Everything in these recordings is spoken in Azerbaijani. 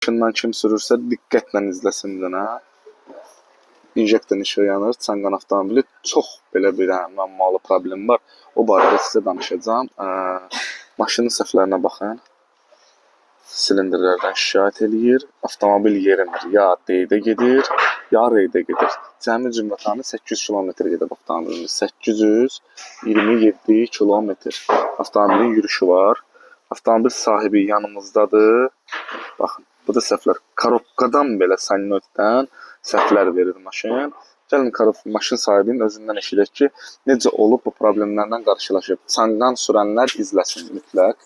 Maşından kim sürürsə diqqətlə izləsin dənə. İnjektorun işığı yanır, Çanqan avtomobili çox belə bir müəmmalı problem var. O barədə sizə danışacağım. Maşının səhvlərinə baxın. Silindirlərdən şikayət eləyir. Avtomobil yerimir. Ya D-də gedir, ya R-də gedir. Cəmi cümlətanı 800 kilometr gedib avtomobilimiz. 827 kilometr. Avtomobilin yürüyüşü var. Avtomobil sahibi yanımızdadır. Baxın, bu da səhvlər. Korobkadan belə Sannoytdan səhvlər verir maşın. Gəlin maşın sahibinin özündən eşidək ki, necə olub bu problemlərlə qarşılaşıb. Çanqan sürənlər izləsin mütləq.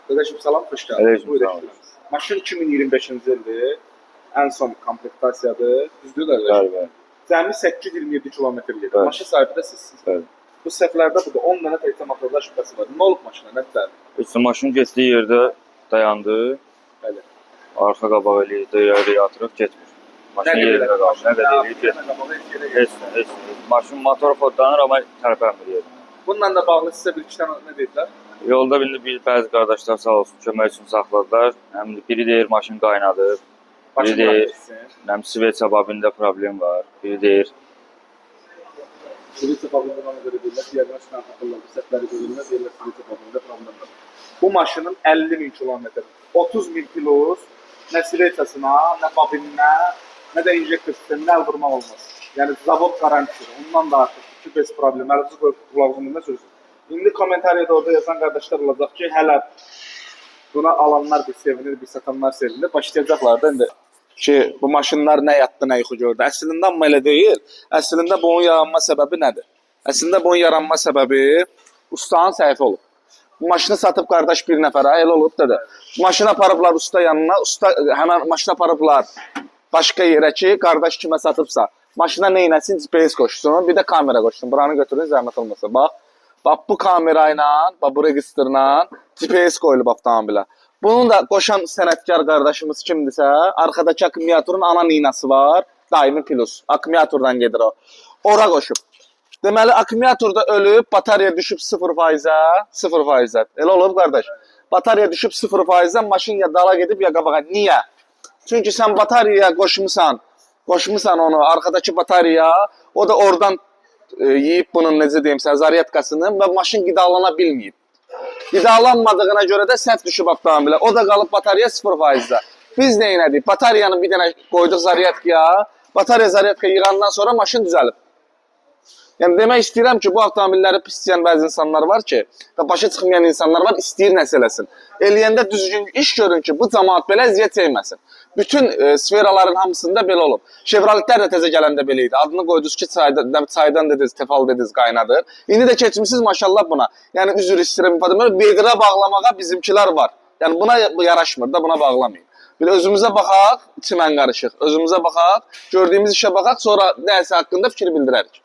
Qardaşım salam, xoş gəldiniz. Buyurun. Maşın 2025-ci ildir. Ən son komplektasiyadır. Düzdür də? Bəli. Cəmi 827 kilometr gedir. Maşın sahibi də sizsiniz. Bəli. Bu səhvlərdə budur. 10 dənə təkcə motorda şübhəsi var. Nə olub maşına? Nə bilir? İşte maşın getdiyi yerdə dayandı. Bəli. Arxa qabağı eləyirdi, radiatorı getmir. Maşın yerində qaldı. Nə qədər eləyir getmir. Heç nə. Maşın motor fodlanır, amma tərpənmir yerində. Bununla da bağlı sizə bir-iki dənə nə dedilər? Yolda bəzi qardaşlar sağ olsun kömək üçün saxladılar. Həm biri deyir maşın qaynadı. Biri deyir Svetsya babində problem var. Biri deyir Svetsya babında ona görə deyirlər. Diğerdən çıxan takırlar, bu səhvləri görürlər. Deyirlər Svetsya babında problem var. Bu maşının 50.000 kilometr, 30.000 kilos nə Svetsyasına, nə babininə, nə də injektor sisteminə əl vurmaq olmaz. Yəni zavod garantisi. Ondan da artıq şübhəsi problem. Əlsiz qulağımda sözü. İndi kommentariyada orada yazan qardaşlar olacaq ki, hələ buna alanlar bir sevinir, bir satanlar sevinir. Başlayacaqlar da indi ki, bu maşınlar nə yatdı, nə yuxu gördü. Əslində amma elə deyil. Əslində bunun yaranma səbəbi nədir? Əslində bunun yaranma səbəbi ustanın səhvi olub. Bu maşını satıb qardaş bir nəfərə, elə olub da. Maşını aparıblar usta yanına, usta həmən maşını aparıblar başqa yerə ki, qardaş kimə satıbsa, maşına neynəsin, GPS qoşsun, bir də kamera qoşsun. Buranı götürün, zəhmət olmasa. Bax bu kamera ilə, bu registrla GPS qoyulub avtomobilə. Bunun da qoşan sənətkar qardaşımız kimdirsə, arxadakı akkumulyatorun ana ninası var, daimi plus. Akkumulyatordan gedir o. Ora qoşub. Deməli, akkumulyatorda ölüb, batarya düşüb 0%-ə, 0%-ə. Elə olub qardaş. Batarya düşüb 0%-ə, maşın ya dala gedib, ya qabağa. Niyə? Çünki sən bataryaya qoşmusan onu, arxadakı bataryaya, o da oradan yiyib bunun, necə deyim sən, zaryatkasını və maşın qidalana bilməyib. Qidalanmadığına görə də səhv düşüb avtomobilə. O da qalıb batarya 0%-də. Biz nə elədik? Bataryanı bir dənə qoyduq zaryatkaya, batarya zaryatkaya yığandan sonra maşın düzəlib. Yəni demək istəyirəm ki, bu avtomobilləri pis istəyən bəzi insanlar var ki, və başa çıxmayan insanlar var, istəyir nəsə eləsin. Eləyəndə düzgün iş görün ki, bu cəmaat belə əziyyət çəkməsin. Bütün sferaların hamısında belə olub. Chevroletlər də təzə gələndə belə idi. Adını qoydunuz ki, çaydan dediniz, tefal dediniz, qaynadır. İndi də keçmişsiniz maşallah buna. Yəni üzr istəyirəm ifadə. Vedrə bağlamağa bizimkilər var. Yəni buna yaraşmır da, buna bağlamayın. Belə özümüzə baxaq, çimən qarışıq. Özümüzə baxaq, gördüyümüz işə baxaq, sonra nəsə haqqında fikir bildirərik.